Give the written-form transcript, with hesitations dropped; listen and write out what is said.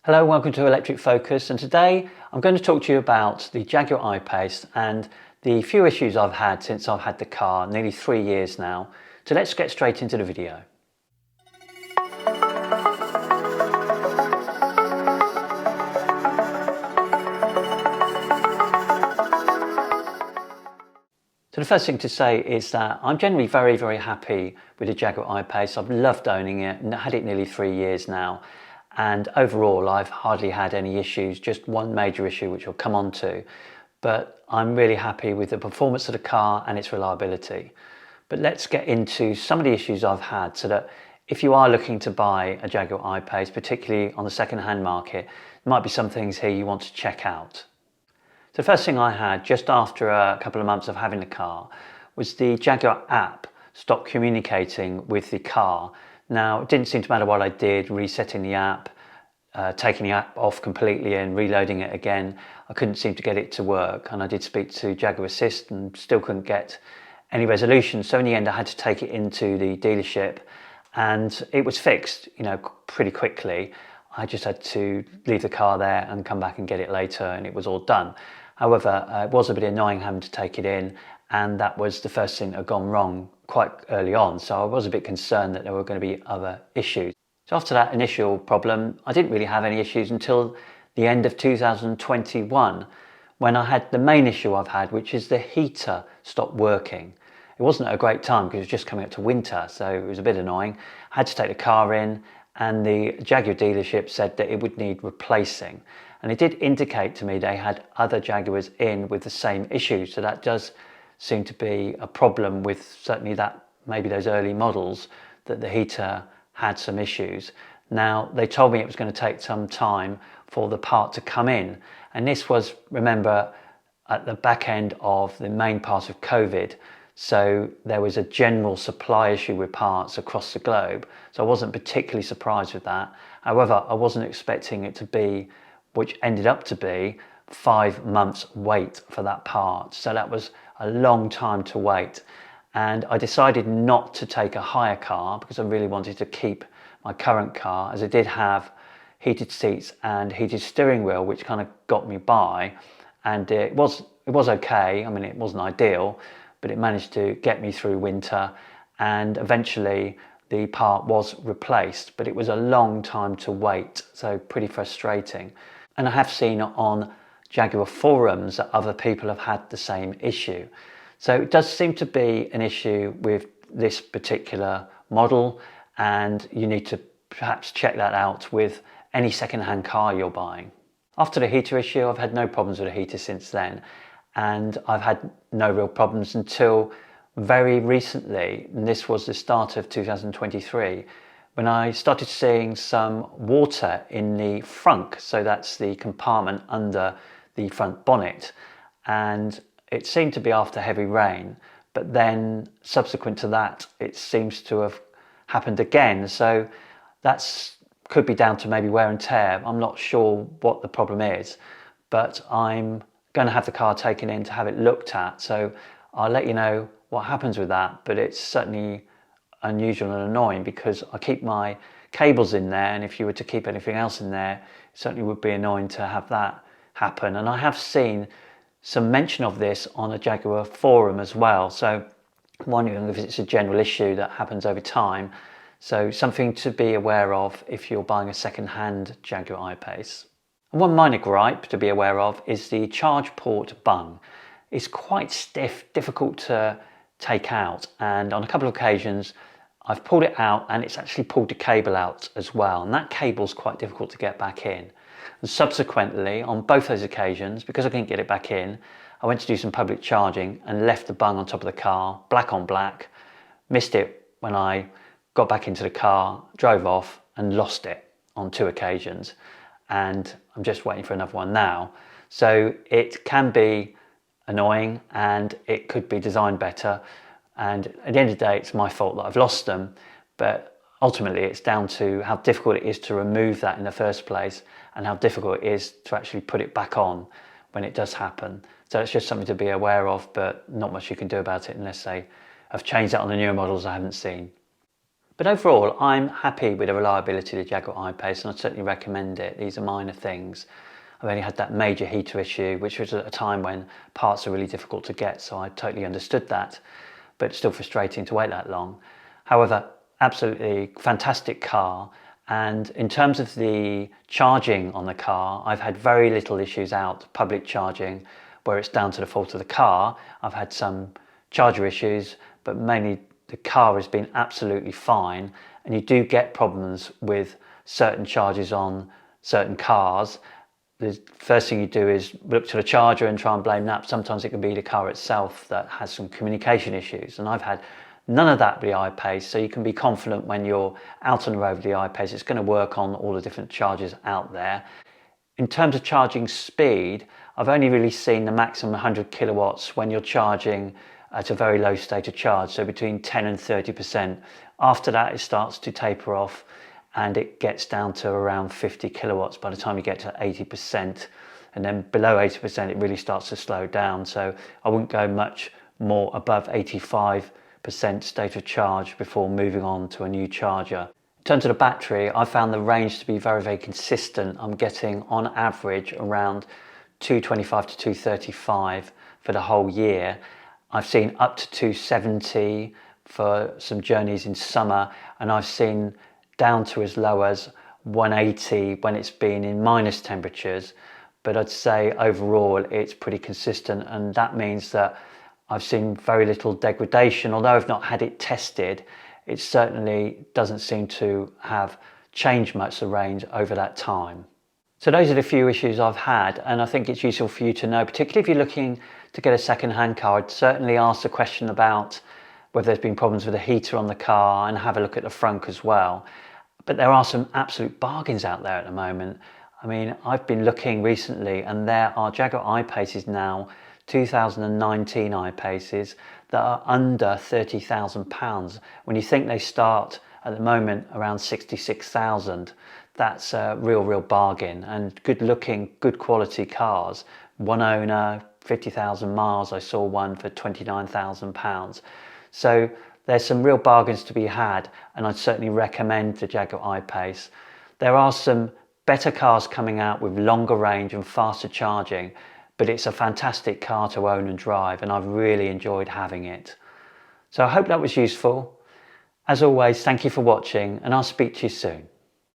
Hello, welcome to Electric Focus, and today I'm going to talk to you about the Jaguar I-PACE and the few issues I've had since I've had the car, nearly 3 years now. So let's get straight into the video. So the first thing to say is that I'm generally very happy with the Jaguar I-PACE. I've loved owning it and had it nearly 3 years now. And overall, I've hardly had any issues, just one major issue, which we'll come on to. But I'm really happy with the performance of the car and its reliability. But let's get into some of the issues I've had so that if you are looking to buy a Jaguar I-PACE, particularly on the second-hand market, there might be some things here you want to check out. So the first thing I had just after a couple of months of having the car was the Jaguar app stopped communicating with the car. Now, it didn't seem to matter what I did, resetting the app, taking the app off completely and reloading it again. I couldn't seem to get it to work, and I did speak to Jaguar Assist and still couldn't get any resolution. So in the end, I had to take it into the dealership and it was fixed, pretty quickly. I just had to leave the car there and come back and get it later, and it was all done. However, it was a bit annoying having to take it in, and that was the first thing that had gone wrong quite early on. So I was a bit concerned that there were going to be other issues. So after that initial problem, I didn't really have any issues until the end of 2021, when I had the main issue I've had, which is the heater stopped working. It wasn't a great time because it was just coming up to winter, so it was a bit annoying. I had to take the car in, and the Jaguar dealership said that it would need replacing. And it did indicate to me they had other Jaguars in with the same issue. So that does seem to be a problem with certainly maybe those early models, that the heater had some issues. Now, they told me it was going to take some time for the part to come in. And this was, remember, at the back end of the main part of COVID. So there was a general supply issue with parts across the globe. So I wasn't particularly surprised with that. However, I wasn't expecting it to be, which ended up to be, 5 months wait for that part. So that was a long time to wait. And I decided not to take a hire car because I really wanted to keep my current car, as it did have heated seats and heated steering wheel, which kind of got me by. And it was okay. I mean, it wasn't ideal, but it managed to get me through winter, and eventually the part was replaced, but it was a long time to wait, so pretty frustrating. And I have seen on Jaguar forums that other people have had the same issue. So it does seem to be an issue with this particular model, and you need to perhaps check that out with any second-hand car you're buying. After the heater issue, I've had no problems with the heater since then. And I've had no real problems until very recently, and this was the start of 2023, when I started seeing some water in the frunk, so that's the compartment under the front bonnet, and it seemed to be after heavy rain, but then subsequent to that it seems to have happened again. So that could be down to maybe wear and tear. I'm not sure what the problem is, but I'm going to have the car taken in to have it looked at, so I'll let you know what happens with that. But it's certainly unusual and annoying because I keep my cables in there, and if you were to keep anything else in there, it certainly would be annoying to have that happen. And I have seen some mention of this on a Jaguar forum as well, so I'm wondering if it's a general issue that happens over time. So something to be aware of if you're buying a second-hand Jaguar I-PACE. And one minor gripe to be aware of is the charge port bung. It's quite stiff, difficult to take out, and on a couple of occasions I've pulled it out and it's actually pulled the cable out as well, and that cable's quite difficult to get back in. And subsequently, on both those occasions, because I couldn't get it back in, I went to do some public charging and left the bung on top of the car, black on black, missed it when I got back into the car, drove off and lost it on 2 occasions. And I'm just waiting for another one now. So it can be annoying and it could be designed better. And at the end of the day, it's my fault that I've lost them. But ultimately, it's down to how difficult it is to remove that in the first place and how difficult it is to actually put it back on when it does happen. So it's just something to be aware of, but not much you can do about it unless they have changed that on the newer models I haven't seen. But overall, I'm happy with the reliability of the Jaguar I-PACE, and I'd certainly recommend it. These are minor things. I've only had that major heater issue, which was at a time when parts are really difficult to get, so I totally understood that, but it's still frustrating to wait that long. However, absolutely fantastic car. And in terms of the charging on the car, I've had very little issues out public charging where it's down to the fault of the car. I've had some charger issues, but mainly the car has been absolutely fine. And you do get problems with certain charges on certain cars. The first thing you do is look to the charger and try and blame that. Sometimes it can be the car itself that has some communication issues. And I've had none of that with the I-PACE, so you can be confident when you're out on the road with the I-PACE, it's going to work on all the different chargers out there. In terms of charging speed, I've only really seen the maximum 100 kilowatts when you're charging at a very low state of charge, so between 10 and 30%. After that, it starts to taper off and it gets down to around 50 kilowatts by the time you get to 80%. And then below 80%, it really starts to slow down. So I wouldn't go much more above 85% state of charge before moving on to a new charger. In terms of the battery, I found the range to be very, very consistent. I'm getting on average around 225 to 235 for the whole year. I've seen up to 270 for some journeys in summer, and I've seen down to as low as 180 when it's been in minus temperatures. But I'd say overall it's pretty consistent, and that means that I've seen very little degradation. Although I've not had it tested, it certainly doesn't seem to have changed much the range over that time. So those are the few issues I've had, and I think it's useful for you to know, particularly if you're looking to get a second-hand car. I'd certainly ask the question about whether there's been problems with the heater on the car and have a look at the frunk as well. But there are some absolute bargains out there at the moment. I mean, I've been looking recently and there are Jaguar I-PACEs now, 2019 I-PACEs, that are under £30,000. When you think they start at the moment around 66,000, that's a real bargain, and good looking, good quality cars. One owner, 50,000 miles. I saw one for £29,000. So there's some real bargains to be had, and I'd certainly recommend the Jaguar I-PACE. There are some better cars coming out with longer range and faster charging, but it's a fantastic car to own and drive, and I've really enjoyed having it. So I hope that was useful. As always, thank you for watching, and I'll speak to you soon.